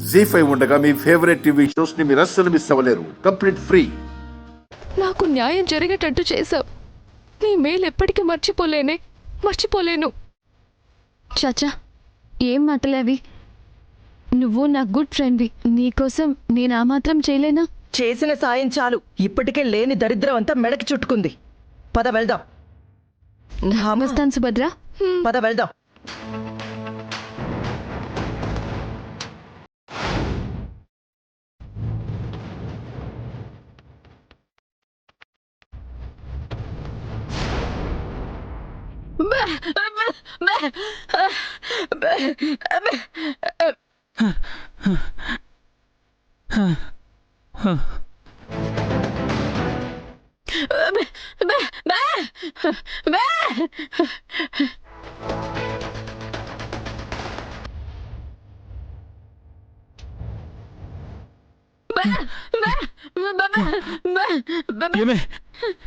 జీ5 ఉండగా మీ favourite TV shows ని మీరు అస్సలు మిస్ అవ్వలేరు. Complete free. నాకు న్యాయం జరిగేటట్టు చేశావు. నీ మేలు ఎప్పటికీ మర్చిపోలేను. చాచా, ఏం మాటలేవి? నువ్వు నా గుడ్ ఫ్రెండ్వి. నీకోసం నేను ఆ మాత్రం చేయలేనా? చేసిన సాయం చాలు. ఇప్పటికే లేని దరిద్రం అంతా మెడకి చుట్టుకుంది. పద వెళ్దాం. వస్తాను సుభద్ర. పద వెళ్దాం.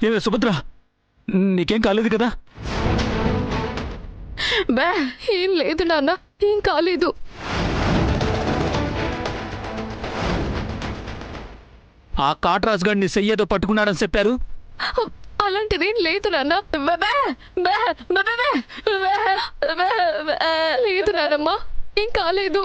ఏమే సుభద్ర, నీకేం కాలేదు కదా? ఏం లేదు నాన్న, ఏం కాలేదు. ఆ కాటరాజు గారిని సెయ్యేదో పట్టుకున్నాడని చెప్పారు. అలాంటిదేం లేదు నాన్న. లేదు నాన్నమ్మా, ఏం కాలేదు.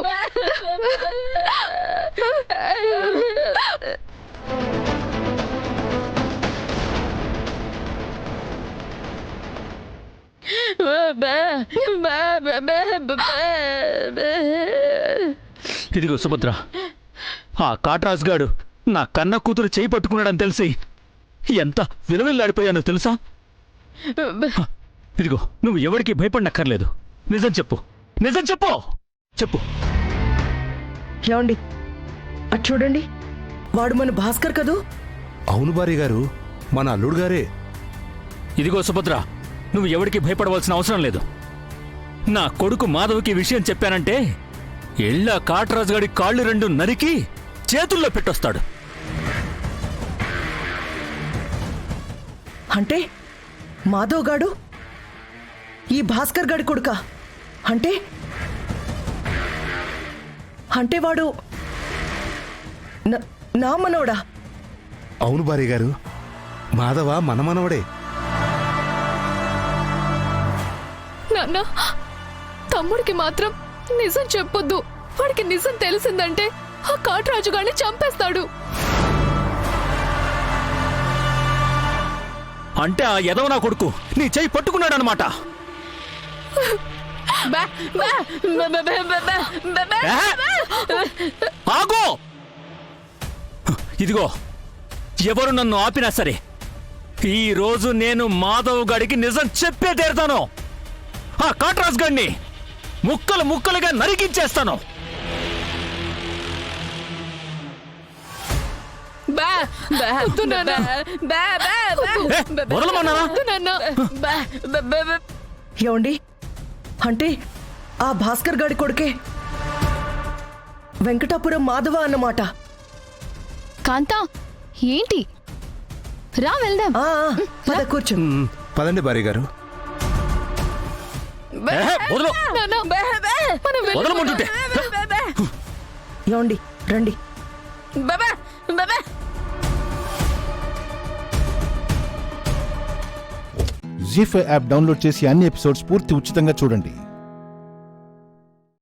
ఇదిగో సుభద్ర, ఆ కాటరాజు గాడు నా కన్న కూతురు చేయి పట్టుకున్నాడని తెలిసి ఎంత విలువెల్లాడిపోయానో తెలుసా? ఇదిగో, నువ్వు ఎవరికి భయపడనక్కర్లేదు. నిజం చెప్పు. చెప్పు. ఏమండి, అటు చూడండి, వాడు మన భాస్కర్ కదూ? అవును భార్య గారు, మన అల్లుడు గారే. ఇదిగో సుభద్ర, నువ్వు ఎవరికి భయపడవలసిన అవసరం లేదు. నా కొడుకు మాధవ్కి విషయం చెప్పానంటే ఎళ్ళ కాటరాజు గాడి కాళ్ళు రెండు నరికి చేతుల్లో పెట్టొస్తాడు. అంటే మాధవ్ గాడు ఈ భాస్కర్ గాడి కొడుక? అంటే వాడు నా మనవడా? అవును భార్య గారు, మాధవ మన మనవడే. నాన్న, తమ్ముడికి మాత్రం నిజం చెప్పొద్దు. వాడికి నిజం తెలిసిందంటే ఆ కాటరాజు గారిని చంపేస్తాడు. అంటే ఆ ఎదవ నా కొడుకు నీ చెయ్యి పట్టుకున్నాడనమాట. ఆగో! ఇదిగో, ఎవరు నన్ను ఆపినా సరే ఈ రోజు నేను మాధవ్ గడికి నిజం చెప్పే తీరుతాను. ఆ కాటరాజు గడిని ముక్కలుగా నరికించేస్తాను. ఏమండి, అంటే ఆ భాస్కర్ గాడి కొడుకే వెంకటాపురం మాధవ అన్నమాట. కాంతా, ఏంటి? రా వెళ్దాం. పద, కూర్చో. పదండి భార్య గారు. ఏమండి, రండి. జీ5 యాప్ డౌన్లోడ్ చేసి అన్ని ఎపిసోడ్స్ పూర్తి ఉచితంగా చూడండి.